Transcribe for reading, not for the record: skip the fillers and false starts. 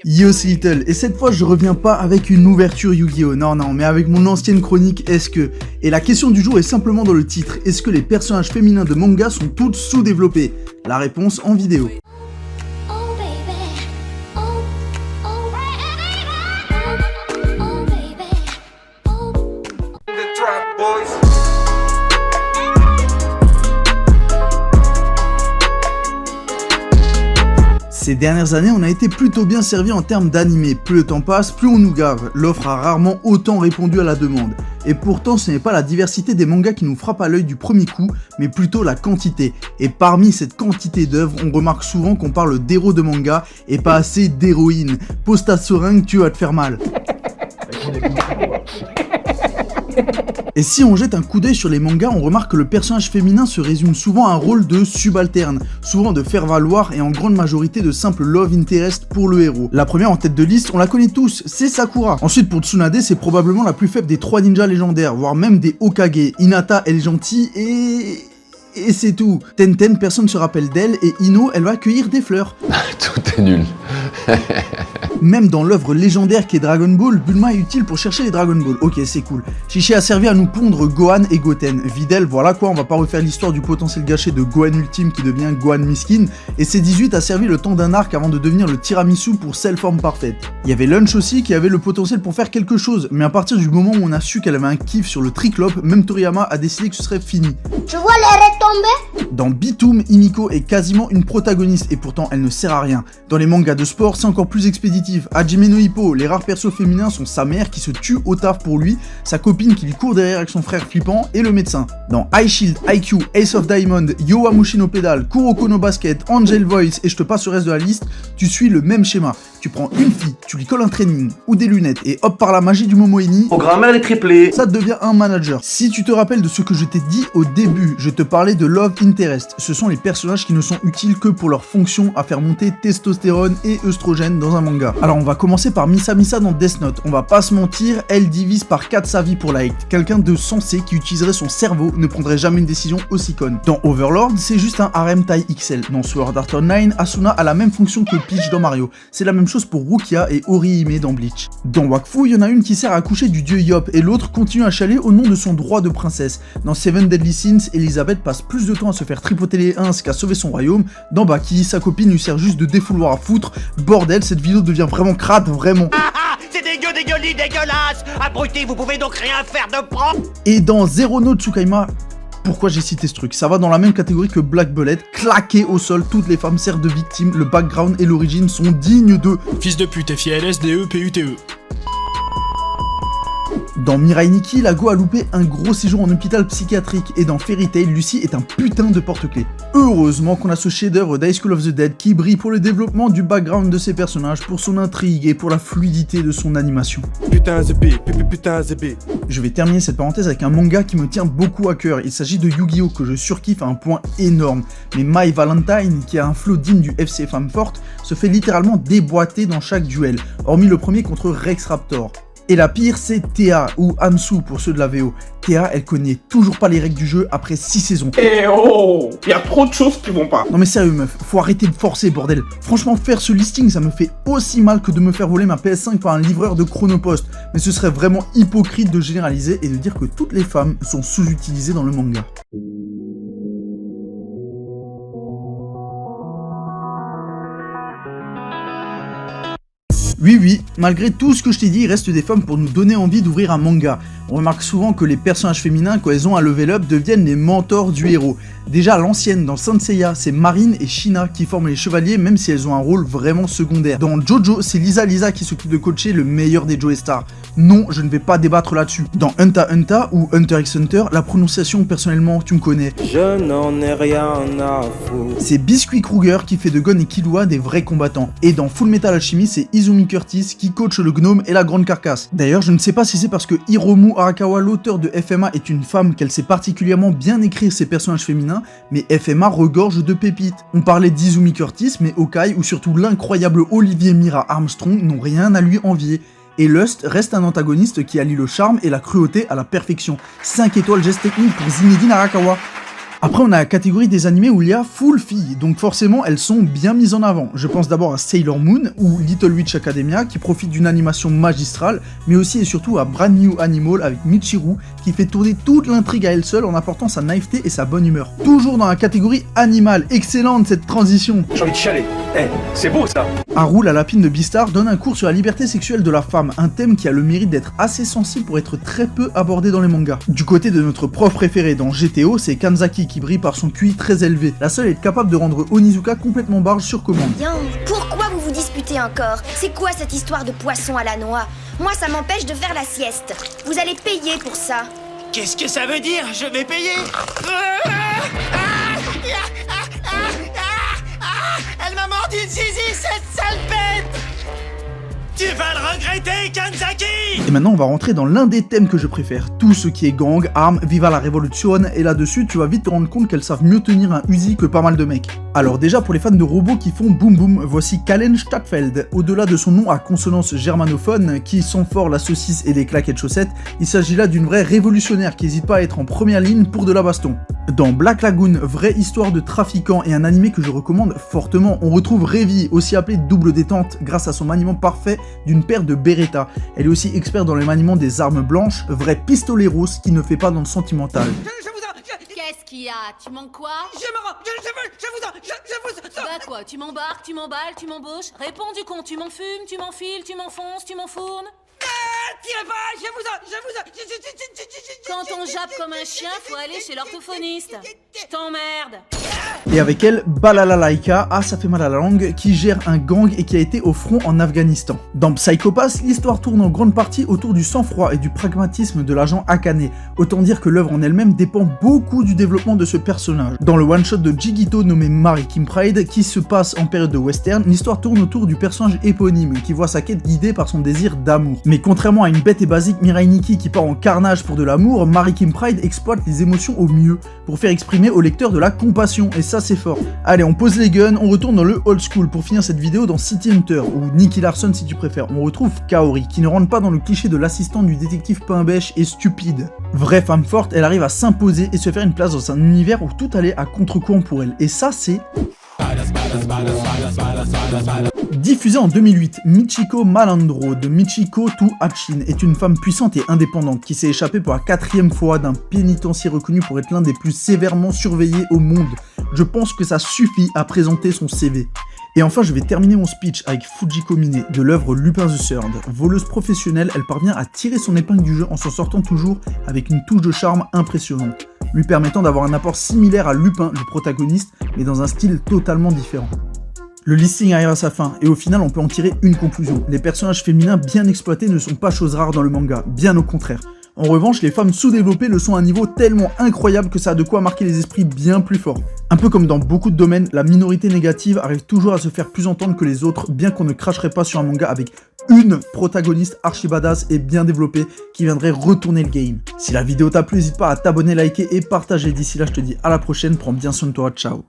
Yo c'est Little, et cette fois je reviens pas avec une ouverture Yu-Gi-Oh! Non, mais avec mon ancienne chronique Est-ce que... Et la question du jour est simplement dans le titre, est-ce que les personnages féminins de manga sont toutes sous-développés? La réponse en vidéo. Ces dernières années, on a été plutôt bien servi en termes d'animé. Plus le temps passe, plus on nous gave. L'offre a rarement autant répondu à la demande. Et pourtant, ce n'est pas la diversité des mangas qui nous frappe à l'œil du premier coup, mais plutôt la quantité. Et parmi cette quantité d'œuvres, on remarque souvent qu'on parle d'héros de manga et pas assez d'héroïnes. Pose ta seringue, tu vas te faire mal. Et si on jette un coup d'œil sur les mangas, on remarque que le personnage féminin se résume souvent à un rôle de subalterne, souvent de faire valoir et en grande majorité de simple love interest pour le héros. La première en tête de liste, on la connaît tous, c'est Sakura. Ensuite pour Tsunade, c'est probablement la plus faible des 3 ninjas légendaires, voire même des Hokage. Hinata, elle est gentille et c'est tout. Tenten, personne ne se rappelle d'elle, et Ino, elle va accueillir des fleurs. Tout est nul. Même dans l'œuvre légendaire qui est Dragon Ball, Bulma est utile pour chercher les Dragon Ball. Ok, c'est cool. Chichi a servi à nous pondre Gohan et Goten. Videl, voilà quoi, on va pas refaire l'histoire du potentiel gâché de Gohan Ultime qui devient Gohan Miskin. Et C18 a servi le temps d'un arc avant de devenir le tiramisu pour Cell forme parfaite. Il y avait Lunch aussi qui avait le potentiel pour faire quelque chose, mais à partir du moment où on a su qu'elle avait un kiff sur le triclope, même Toriyama a décidé que ce serait fini. Tu vois les retombées? Dans Bitoom, Himiko est quasiment une protagoniste et pourtant elle ne sert à rien. Dans les mangas de sport, c'est encore plus expéditif. Hajime no Ippo, les rares persos féminins sont sa mère qui se tue au taf pour lui, sa copine qui lui court derrière avec son frère flippant et le médecin. Dans High Shield, IQ, Ace of Diamond, Yowamushi no Pedal, Kuroko no Basket, Angel Voice et je te passe le reste de la liste, tu suis le même schéma. Tu prends une fille, tu lui colles un training ou des lunettes et hop par la magie du Momoini, Programmeur des triplés. ça devient un manager. Si tu te rappelles de ce que je t'ai dit au début, je te parlais de Love Interest. Ce sont les personnages qui ne sont utiles que pour leur fonction à faire monter testostérone et œstrogène dans un manga. Alors on va commencer par Misa dans Death Note. On va pas se mentir, elle divise par 4 sa vie pour Light. Quelqu'un de sensé qui utiliserait son cerveau ne prendrait jamais une décision aussi conne. Dans Overlord, c'est juste un harem taille XL. Dans Sword Art Online, Asuna a la même fonction que Peach dans Mario. C'est la même chose pour Rukia et Orihime dans Bleach. Dans Wakfu, il y en a une qui sert à accoucher du dieu Yop et l'autre continue à chialer au nom de son droit de princesse. Dans Seven Deadly Sins, Elisabeth passe plus de temps à se faire tripoter les ins qu'à sauver son royaume. Dans Baki, sa copine lui sert juste de défouloir à foutre. Bordel, cette vidéo devient vraiment crade, vraiment. C'est dégueulasse. Abruti, vous pouvez donc rien faire de propre. Et dans Zero No Tsukaima, pourquoi j'ai cité ce truc? Ça va dans la même catégorie que Black Bullet, claqué au sol, toutes les femmes servent de victimes, le background et l'origine sont dignes de... Fils de pute, FILSDE, PUTE. Dans Mirai Nikki, la Go a loupé un gros séjour en hôpital psychiatrique, et dans Fairy Tail, Lucy est un putain de porte-clés. Heureusement qu'on a ce chef-d'œuvre d'High School of the Dead qui brille pour le développement du background de ses personnages, pour son intrigue et pour la fluidité de son animation. Putain zébé. Je vais terminer cette parenthèse avec un manga qui me tient beaucoup à cœur. Il s'agit de Yu-Gi-Oh! Que je surkiffe à un point énorme. Mais My Valentine, qui a un flow digne du FC Femme Forte, se fait littéralement déboîter dans chaque duel, hormis le premier contre Rex Raptor. Et la pire, c'est Théa, ou Ansu pour ceux de la VO. Théa, elle connaît toujours pas les règles du jeu après 6 saisons. Eh oh, y a trop de choses qui vont pas. Non mais sérieux meuf, faut arrêter de forcer bordel. Franchement faire ce listing ça me fait aussi mal que de me faire voler ma PS5 par un livreur de Chronopost. Mais ce serait vraiment hypocrite de généraliser et de dire que toutes les femmes sont sous-utilisées dans le manga. Oui, malgré tout ce que je t'ai dit, il reste des femmes pour nous donner envie d'ouvrir un manga. On remarque souvent que les personnages féminins, quand elles ont un level up, deviennent les mentors du héros. Déjà à l'ancienne, dans Saint Seiya, c'est Marine et Shina qui forment les chevaliers, même si elles ont un rôle vraiment secondaire. Dans Jojo, c'est Lisa qui s'occupe de coacher le meilleur des Joe Stars. Non, je ne vais pas débattre là-dessus. Dans Hunter ou Hunter x Hunter, la prononciation, personnellement, tu me connais. Je n'en ai rien à foutre. C'est Biscuit Kruger qui fait de Gon et Killua des vrais combattants. Et dans Full Metal Alchemist, c'est Izumi Curtis qui coach le gnome et la grande carcasse. D'ailleurs, je ne sais pas si c'est parce que Hiromu Arakawa, l'auteur de FMA, est une femme qu'elle sait particulièrement bien écrire ses personnages féminins, mais FMA regorge de pépites. On parlait d'Izumi Curtis, mais Hawkeye ou surtout l'incroyable Olivier Mira Armstrong n'ont rien à lui envier. Et Lust reste un antagoniste qui allie le charme et la cruauté à la perfection. 5 étoiles geste technique pour Zinedine Arakawa. Après on a la catégorie des animés où il y a full filles, donc forcément elles sont bien mises en avant. Je pense d'abord à Sailor Moon ou Little Witch Academia qui profite d'une animation magistrale, mais aussi et surtout à Brand New Animal avec Michiru qui fait tourner toute l'intrigue à elle seule en apportant sa naïveté et sa bonne humeur. Toujours dans la catégorie animale, excellente cette transition. J'ai envie de chialer. C'est beau ça. Haru, la lapine de Beastar, donne un cours sur la liberté sexuelle de la femme, un thème qui a le mérite d'être assez sensible pour être très peu abordé dans les mangas. Du côté de notre prof préféré dans GTO, c'est Kanzaki qui brille par son QI très élevé, la seule à être capable de rendre Onizuka complètement barge sur commande. Bien, pourquoi vous vous disputez encore? C'est quoi cette histoire de poisson à la noix? Moi ça m'empêche de faire la sieste. Vous allez payer pour ça. Qu'est-ce que ça veut dire? Je vais payer. Elle m'a mordu une zizi, cette sale bête! Tu vas le regretter, Kanzaki! Et maintenant on va rentrer dans l'un des thèmes que je préfère, tout ce qui est gang, armes, viva la révolution, et là-dessus tu vas vite te rendre compte qu'elles savent mieux tenir un Uzi que pas mal de mecs. Alors déjà pour les fans de robots qui font boum boum, voici Kallen Stadtfeld. Au-delà de son nom à consonance germanophone, qui sent fort la saucisse et les claquettes chaussettes, il s'agit là d'une vraie révolutionnaire qui n'hésite pas à être en première ligne pour de la baston. Dans Black Lagoon, vraie histoire de trafiquant et un animé que je recommande fortement, on retrouve Revi, aussi appelée double détente, grâce à son maniement parfait d'une paire de Beretta. Elle est aussi experte dans le maniement des armes blanches, vrai pistoleros qui ne fait pas dans le sentimental. Qu'est-ce qu'il y a? Tu manques quoi? Bah quoi? Tu m'embarques, tu m'emballes, tu m'embauches? Réponds du con, tu m'en fumes, tu m'enfiles, tu m'enfonces, tu m'enfournes? Tirez pas, Quand on jappe comme un chien, faut aller chez l'orthophoniste. Je t'emmerde. Et avec elle, Balalaika, ah ça fait mal à la langue, qui gère un gang et qui a été au front en Afghanistan. Dans Psycho Pass, l'histoire tourne en grande partie autour du sang-froid et du pragmatisme de l'agent Akane. Autant dire que l'œuvre en elle-même dépend beaucoup du développement de ce personnage. Dans le one-shot de Jigito nommé Mary Kim Pride, qui se passe en période de western, l'histoire tourne autour du personnage éponyme, qui voit sa quête guidée par son désir d'amour. Mais contrairement à une bête et basique Mirai Nikki qui part en carnage pour de l'amour, Mary Kim Pride exploite les émotions au mieux, pour faire exprimer au lecteur de la compassion, et ça c'est fort. Allez, on pose les guns, on retourne dans le old school pour finir cette vidéo dans City Hunter, ou Nicky Larson si tu préfères. On retrouve Kaori, qui ne rentre pas dans le cliché de l'assistante du détective pain bêche et stupide. Vraie femme forte, elle arrive à s'imposer et se faire une place dans un univers où tout allait à contre-courant pour elle, et ça c'est... Diffusée en 2008, Michiko Malandro de Michiko to Hatchin est une femme puissante et indépendante qui s'est échappée pour la 4e fois d'un pénitencier reconnu pour être l'un des plus sévèrement surveillés au monde. Je pense que ça suffit à présenter son CV. Et enfin, je vais terminer mon speech avec Fujiko Mine de l'œuvre Lupin the Third. Voleuse professionnelle, elle parvient à tirer son épingle du jeu en s'en sortant toujours avec une touche de charme impressionnante, lui permettant d'avoir un apport similaire à Lupin, le protagoniste, mais dans un style totalement différent. Le listing arrive à sa fin, et au final on peut en tirer une conclusion. Les personnages féminins bien exploités ne sont pas chose rare dans le manga, bien au contraire. En revanche, les femmes sous-développées le sont à un niveau tellement incroyable que ça a de quoi marquer les esprits bien plus fort. Un peu comme dans beaucoup de domaines, la minorité négative arrive toujours à se faire plus entendre que les autres, bien qu'on ne cracherait pas sur un manga avec une protagoniste archi badass et bien développée qui viendrait retourner le game. Si la vidéo t'a plu, n'hésite pas à t'abonner, liker et partager. D'ici là, je te dis à la prochaine, prends bien soin de toi, ciao.